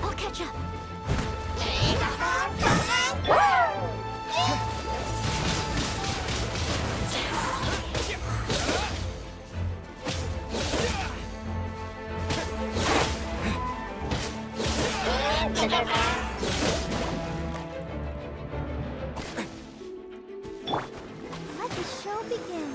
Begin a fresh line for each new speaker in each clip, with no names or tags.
I'll catch up. Let the show begin.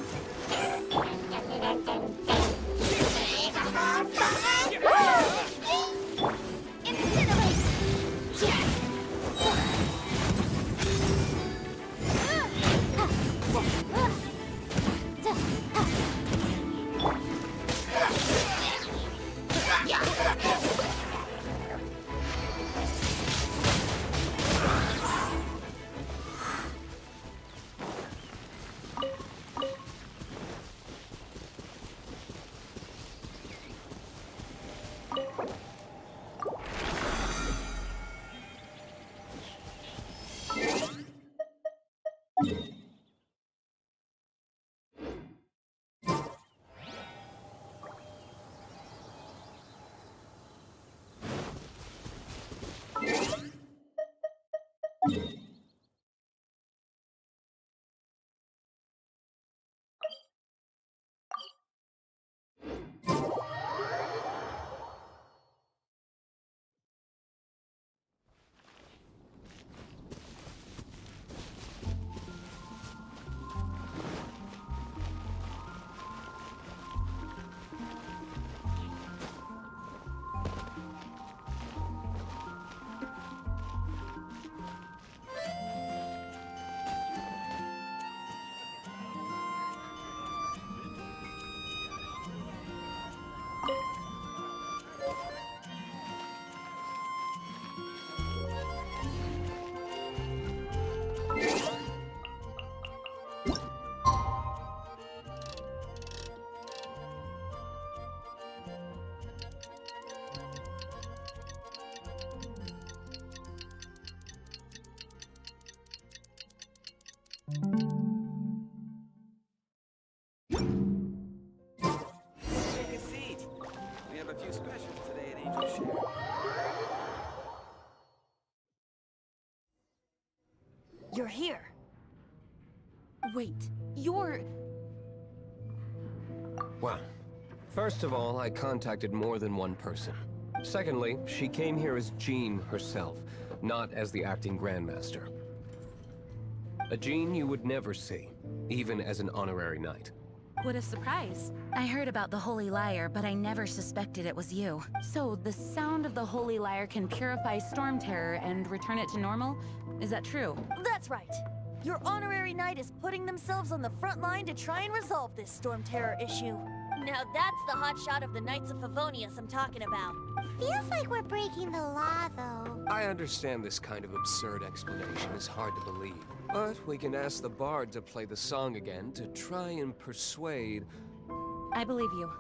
Take a seat. We have a few specials today at Angel Share.
You're here. Wait, you're...
Well,
First of all, I contacted more than one person. Secondly, she came here as Jean herself, not as the acting Grandmaster. A Jean you would never see, even as an honorary knight.
What a surprise. I heard about the Holy Lyre, but I never suspected it was you. So, the sound of the Holy Lyre can purify Storm Terror and return it to normal? Is that true?
That's right. Your honorary knight is putting themselves on the front line to try and resolve this Storm Terror issue. Now that's the hotshot of the Knights of Favonius I'm talking about.
Feels like we're breaking the law, though.
I understand this kind of absurd explanation is hard to believe, but we can ask the bard to play the song again to try and persuade...
I believe you.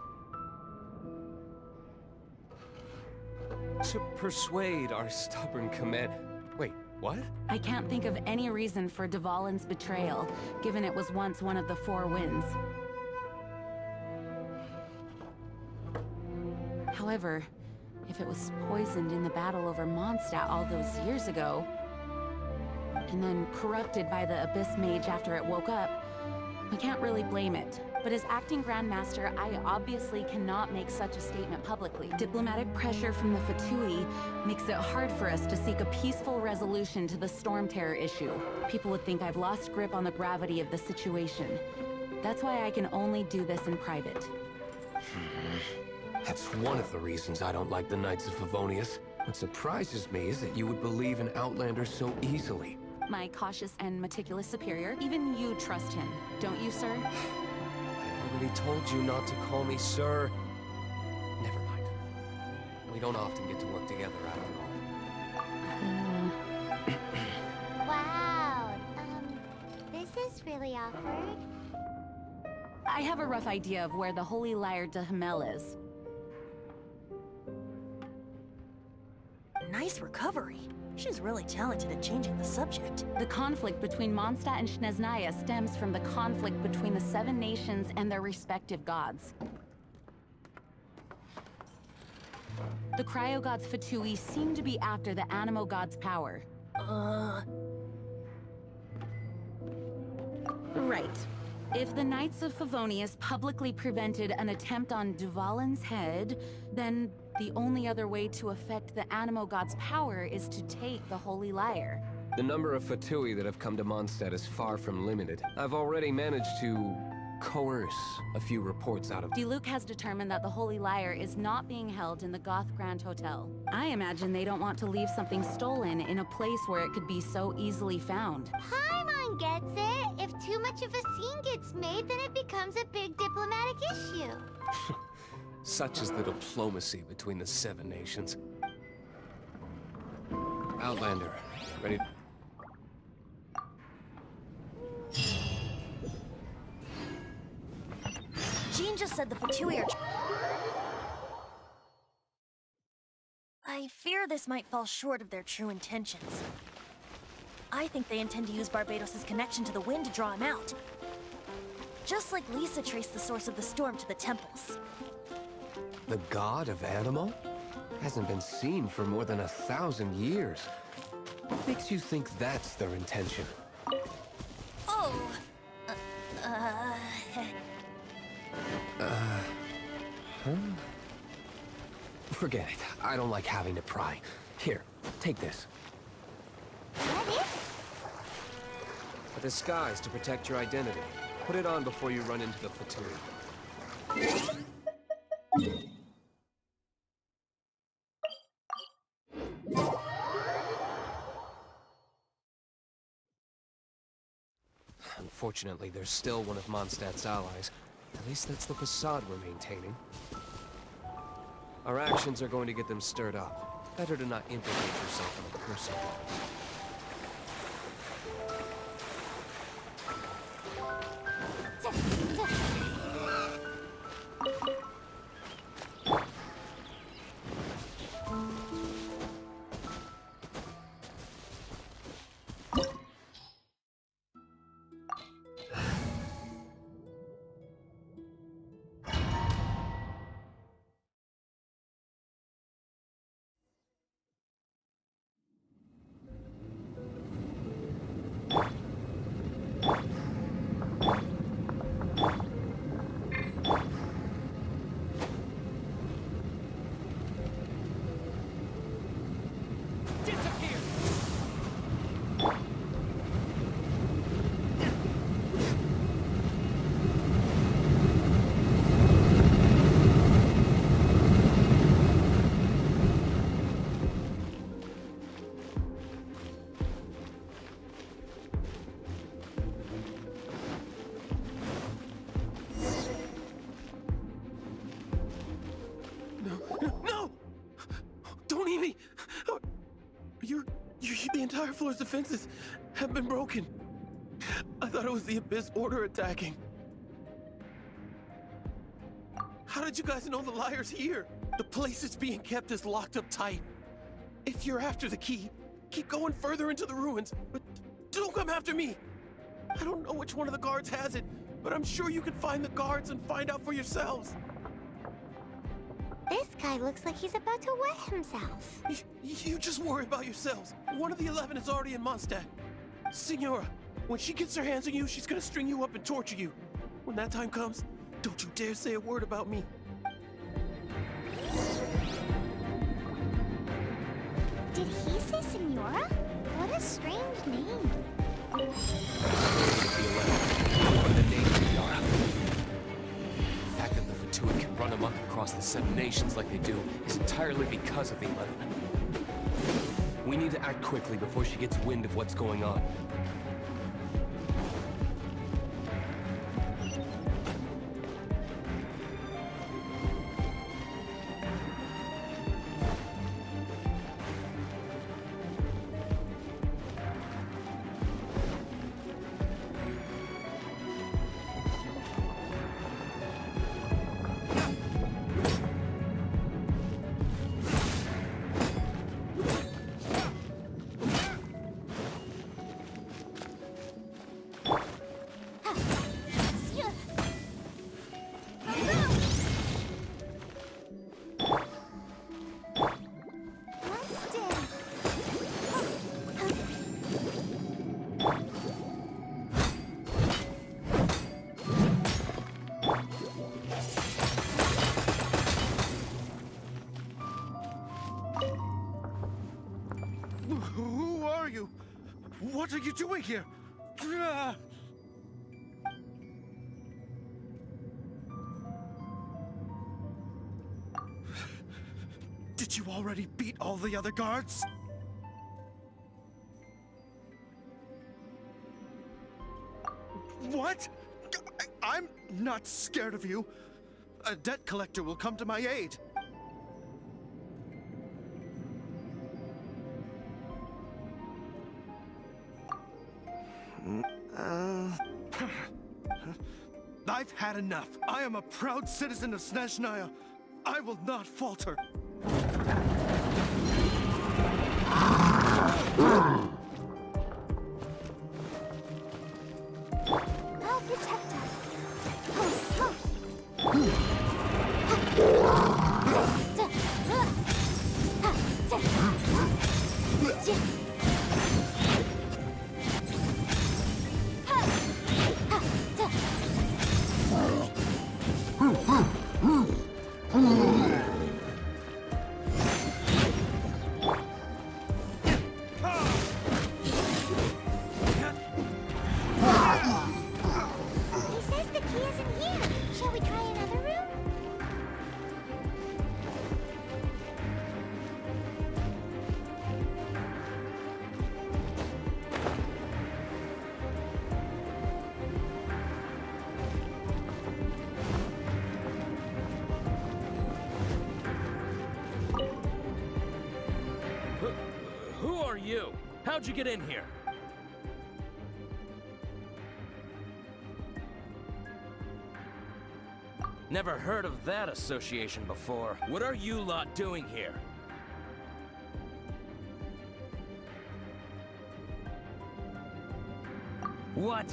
To persuade our stubborn command... Wait, what?
I can't think of any reason for Dvalin's betrayal, given it was once one of the Four Winds. However, if it was poisoned in the battle over Mondstadt all those years ago, and then corrupted by the Abyss Mage after it woke up, we can't really blame it. But as acting Grandmaster, I obviously cannot make such a statement publicly. Diplomatic pressure from the Fatui makes it hard for us to seek a peaceful resolution to the Storm Terror issue. People would think I've lost grip on the gravity of the situation. That's why I can only do this in private.
That's one of the reasons I don't like the Knights of Favonius. What surprises me is that you would believe an Outlander so easily.
My cautious and meticulous superior, even you trust him, don't you, sir?
I already told you not to call me sir. Never mind. We don't often get to work together after all.
Wow. This is really awkward.
I have a rough idea of where the Holy Lyre de Himmel is.
Nice recovery. She's really talented at changing the subject.
The conflict between Mondstadt and Snezhnaya stems from the conflict between the Seven Nations and their respective gods. The Cryo-God's Fatui seem to be after the Animo God's power. Right. If the Knights of Favonius publicly prevented an attempt on Dvalin's head, then the only other way to affect the Animo God's power is to take the Holy Lyre.
The number of Fatui that have come to Mondstadt is far from limited. I've already managed to coerce a few reports out of...
Diluc has determined that the Holy Lyre is not being held in the Goth Grand Hotel. I imagine they don't want to leave something stolen in a place where it could be so easily found.
Paimon gets it. If too much of a scene gets made, then it becomes a big diplomatic issue.
Such is the diplomacy between the Seven Nations. Outlander, ready?
Jean just said the Fatui are... I fear this might fall short of their true intentions. I think they intend to use Barbados' connection to the wind to draw him out. Just like Lisa traced the source of the storm to the temples.
The god of Animo? Hasn't been seen for more than 1,000 years. What makes you think that's their intention?
Oh!
Forget it. I don't like having to pry. Here, take this.
What is
A disguise to protect your identity. Put it on before you run into the Fatui. Unfortunately, there's still one of Mondstadt's allies. At least that's the facade we're maintaining. Our actions are going to get them stirred up. Better to not implicate yourself on a personal level.
No! Don't eat me! The entire floor's defenses have been broken. I thought it was the Abyss Order attacking. How did you guys know the liar's here? The place it's being kept is locked up tight. If you're after the key, keep going further into the ruins, but don't come after me. I don't know which one of the guards has it, but I'm sure you can find the guards and find out for yourselves.
This guy looks like he's about to wet himself.
You just worry about yourselves. One of the 11 is already in Mondstadt. Signora, when she gets her hands on you, she's gonna string you up and torture you. When that time comes, don't you dare say a word about me.
Did he say Senora? What a strange name.
The 11. What the names they are.
The fact that the Fatuit can run amok across the 7 nations like they do is entirely because of the 11.
We need to act quickly before she gets wind of what's going on.
Who are you? What are you doing here? Did you already beat all the other guards? What? I'm not scared of you. A debt collector will come to my aid. I've had enough. I am a proud citizen of Snezhnaya. I will not falter.
God protect us. He says the key isn't here. Shall we try another room?
Who are you? How'd you get in here? Never heard of that association before. What are you lot doing here? What?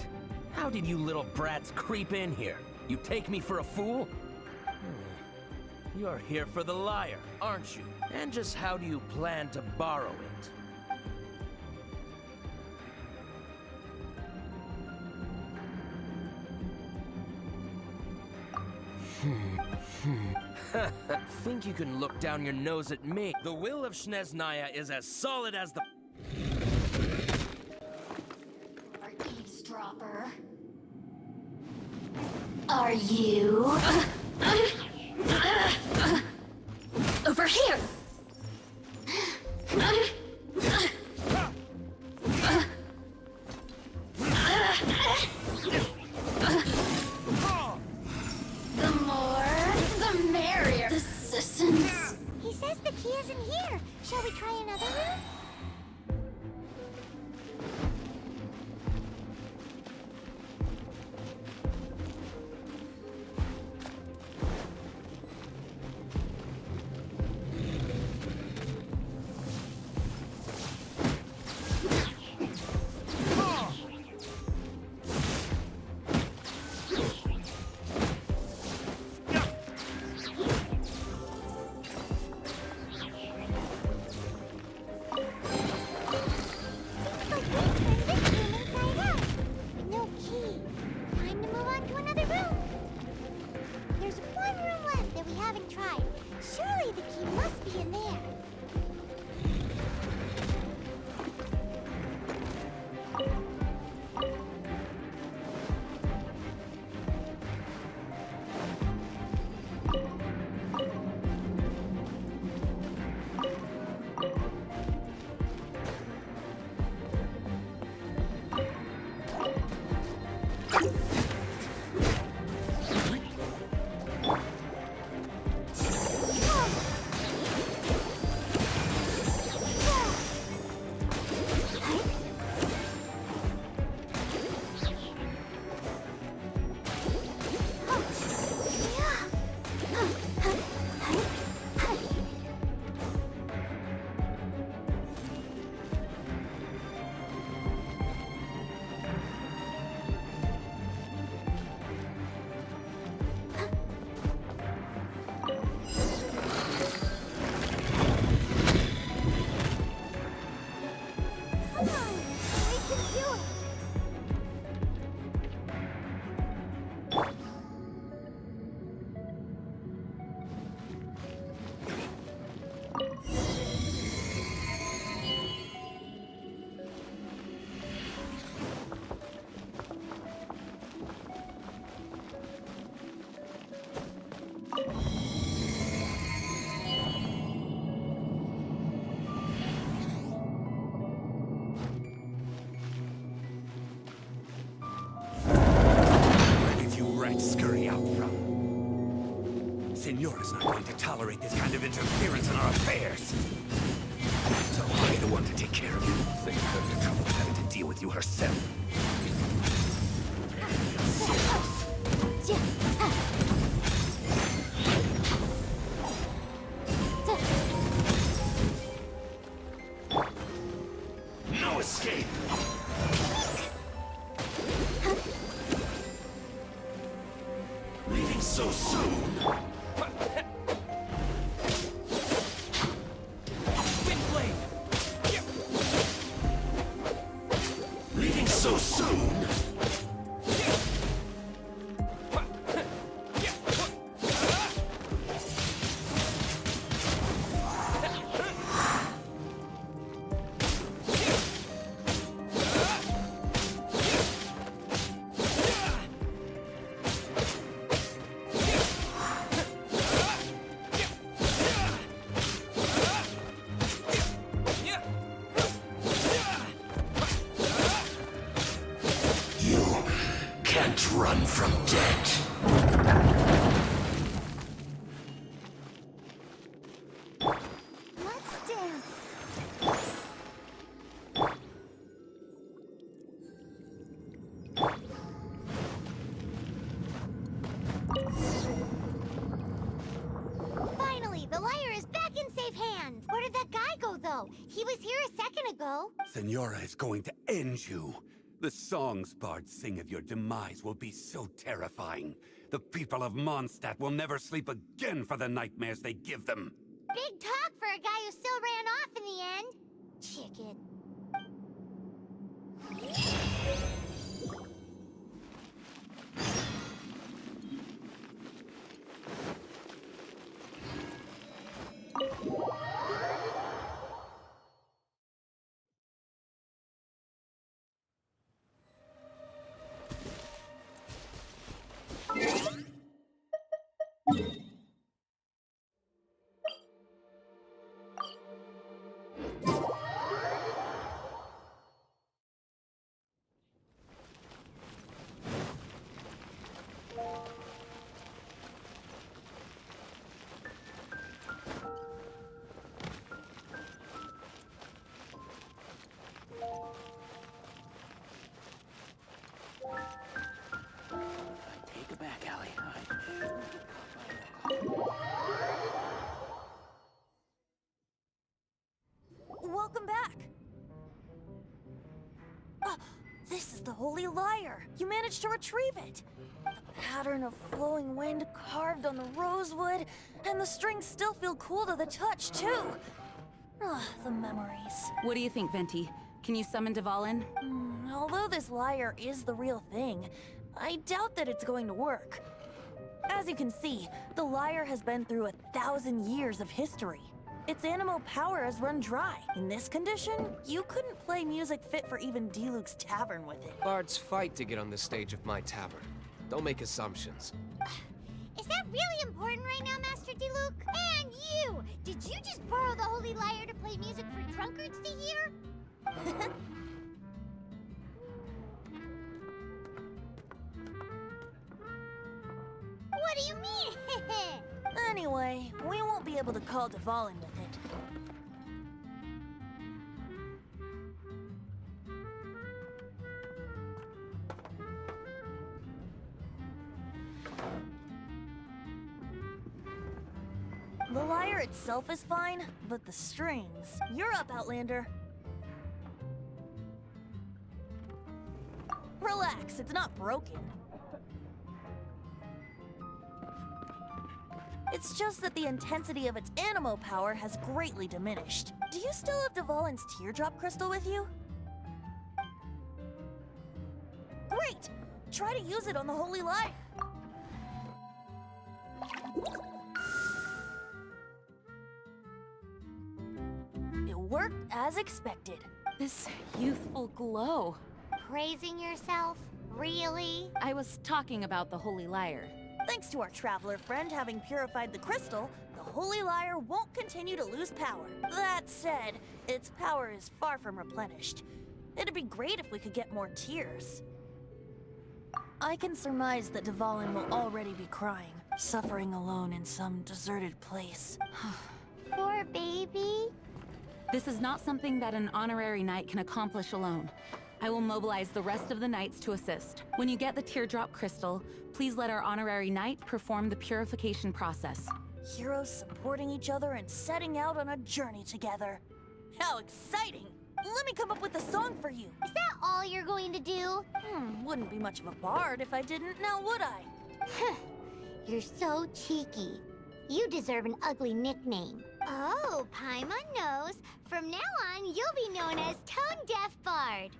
How did you little brats creep in here? You take me for a fool? You're here for the lyre, aren't you? And just how do you plan to borrow it? Think you can look down your nose at me? The will of Snezhnaya is as solid as the...
Eavesdropper. Are you... over here! The more, the merrier. The citizens
Shall we try another room?
Scurry out from. Senora's not going to tolerate this kind of interference in our affairs. So I'll be the one to take care of you. Save her the trouble of having to deal with you herself. No escape! Leaving so soon! Windblade! Leaving so soon! Run from death.
Let's dance. Finally, the lyre is back in safe hands. Where did that guy go, though? He was here a second ago.
Senora is going to end you. The songs bards sing of your demise will be so terrifying. The people of Mondstadt will never sleep again for the nightmares they give them.
Big talk for a guy who still ran off in the end. Chicken.
This is the Holy Lyre. You managed to retrieve it. The pattern of flowing wind carved on the rosewood, and the strings still feel cool to the touch, too. Ah, the memories.
What do you think, Venti? Can you summon Dvalin?
Although this lyre is the real thing, I doubt that it's going to work. As you can see, the lyre has been through 1,000 years of history. Its animal power has run dry. In this condition, you couldn't play music fit for even Diluc's tavern with it.
Bards fight to get on the stage of my tavern. Don't make assumptions.
Is that really important right now, Master Diluc? And you! Did you just borrow the Holy Lyre to play music for drunkards to hear? What do you mean?
Anyway, we won't be able to call Dvalin with it. The lyre itself is fine, but the strings... You're up, Outlander. Relax, it's not broken. It's just that the intensity of its animo power has greatly diminished. Do you still have Dvalin's teardrop crystal with you? Great! Try to use it on the Holy Lyre. It worked as expected.
This youthful glow.
Praising yourself? Really?
I was talking about the Holy Lyre.
Thanks to our traveler friend having purified the crystal, the Holy Lyre won't continue to lose power. That said, its power is far from replenished. It'd be great if we could get more tears. I can surmise that Dvalin will already be crying, suffering alone in some deserted place.
Poor baby.
This is not something that an honorary knight can accomplish alone. I will mobilize the rest of the knights to assist. When you get the teardrop crystal, please let our honorary knight perform the purification process.
Heroes supporting each other and setting out on a journey together. How exciting! Let me come up with a song for you.
Is that all you're going to do?
Wouldn't be much of a bard if I didn't, now would I?
You're so cheeky. You deserve an ugly nickname. Oh, Paimon knows. From now on, you'll be known as Tone Deaf Bard.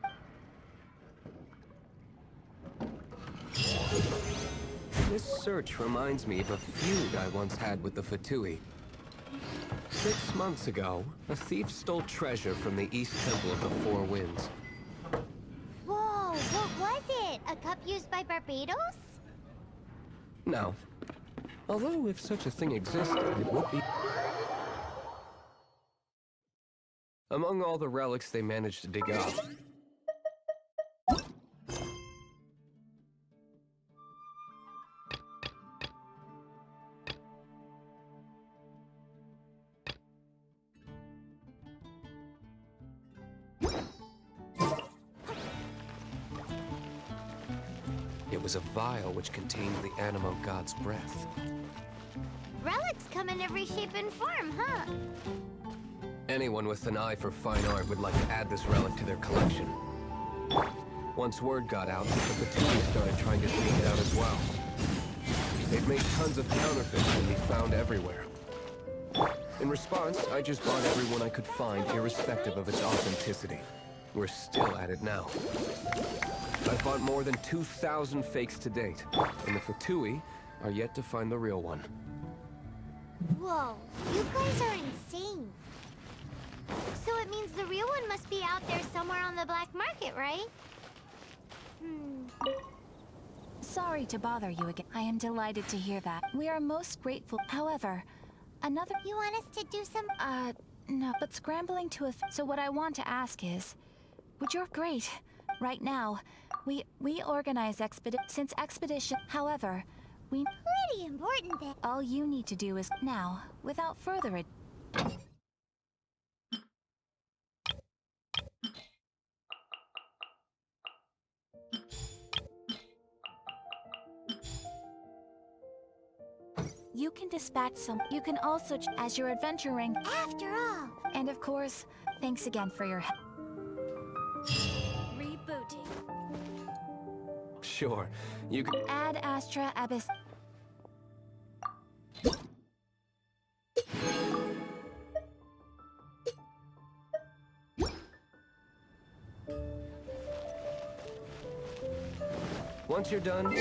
This search reminds me of a feud I once had with the Fatui. 6 months ago, a thief stole treasure from the East Temple of the Four Winds.
Whoa, what was it? A cup used by Barbados?
No. Although, if such a thing existed, it would be... Among all the relics they managed to dig up, it was a vial which contained the Animo God's breath.
Relics come in every shape and form, huh?
Anyone with an eye for fine art would like to add this relic to their collection. Once word got out, the Fatui started trying to take it out as well. They've made tons of counterfeits and be found everywhere. In response, I just bought everyone I could find, irrespective of its authenticity. We're still at it now. I've bought more than 2,000 fakes to date, and the Fatui are yet to find the real one.
Whoa, you guys are insane. So it means the real one must be out there somewhere on the black market, right?
Sorry to bother you again. I am delighted to hear that. We are most grateful. However, another...
You want us to do some...
No, but scrambling to a... So what I want to ask is... Would you... Great. Right now, we organize since expedition... However, we...
Pretty important then.
All you need to do is... Now, without further ado... You can dispatch some. You can also, as you're adventuring.
After all.
And of course, thanks again for your help.
Rebooting.
Sure, you can...
Ad Astra Abyss.
Once you're done,